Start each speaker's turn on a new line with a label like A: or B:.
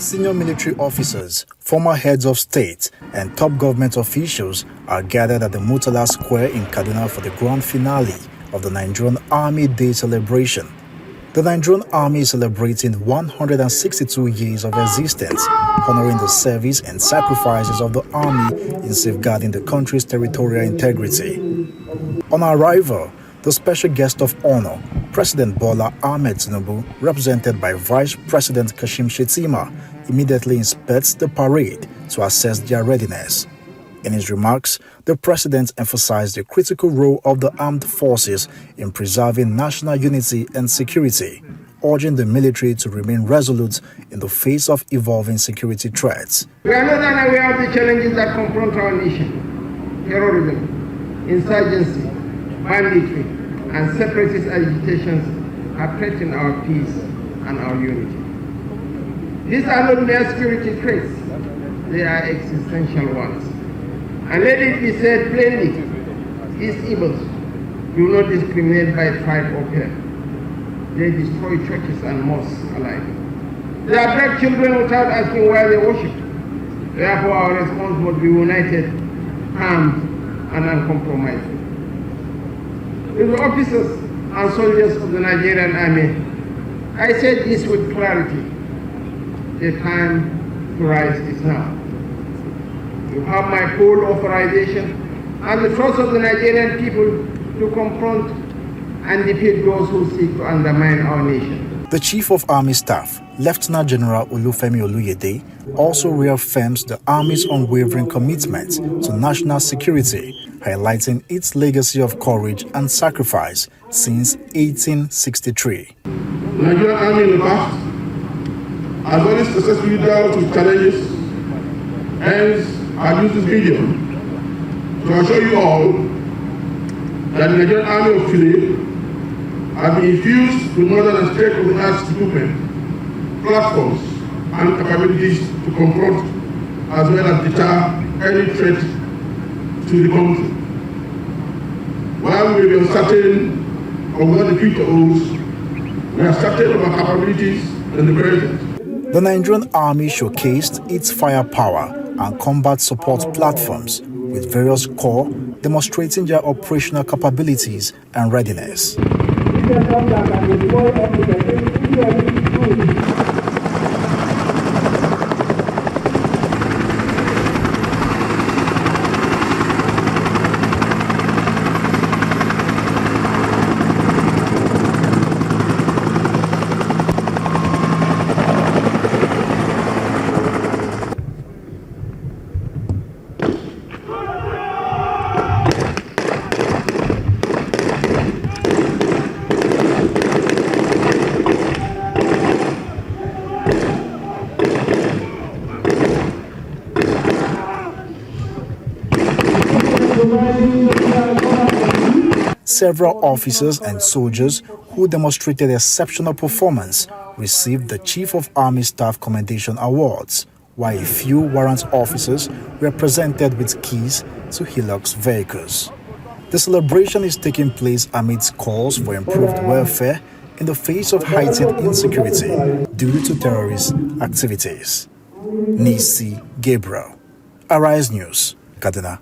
A: Senior military officers, former heads of state, and top government officials are gathered at the Murtala Square in Kaduna for the grand finale of the Nigerian Army Day celebration. The Nigerian Army is celebrating 162 years of existence, honoring the service and sacrifices of the Army in safeguarding the country's territorial integrity. On arrival, the special guest of honor, President Bola Ahmed Tinubu, represented by Vice President Kashim Shettima, immediately inspects the parade to assess their readiness. In his remarks, the president emphasized the critical role of the armed forces in preserving national unity and security, urging the military to remain resolute in the face of evolving security threats.
B: We are not unaware of the challenges that confront our nation: terrorism, insurgency, banditry, and separatist agitations have threatened our peace and our unity. These are not mere security threats, they are existential ones. And let it be said plainly, these evils do not discriminate by tribe or color. They destroy churches and mosques alike. They abduct children without asking why they worship. Therefore, our response must be united, calm, and uncompromising. To the officers and soldiers of the Nigerian Army, I say this with clarity: the time to rise is now. You have my full authorization and the trust of the Nigerian people to confront and defeat those who seek to undermine our nation.
A: The Chief of Army Staff, Lieutenant General Olufemi Oluyede, also reaffirms the Army's unwavering commitment to national security, highlighting its legacy of courage and sacrifice since 1863.
C: The Nigerian Army in the past has always successfully dealt with challenges, hence I use this video to assure you all that the Nigerian Army of today has been infused with modern and state-of-the-art equipment, platforms, and capabilities to confront as well as deter any threat to the country. While we are uncertain of what the future holds, we are certain of our capabilities in the present.
A: The Nigerian Army showcased its firepower and combat support platforms, with various corps demonstrating their operational capabilities and readiness. Several officers and soldiers who demonstrated exceptional performance received the Chief of Army Staff Commendation Awards, while a few warrant officers were presented with keys to Hilux vehicles. The celebration is taking place amidst calls for improved welfare in the face of heightened insecurity due to terrorist activities. Nisi Gabriel, Arise News, Kaduna.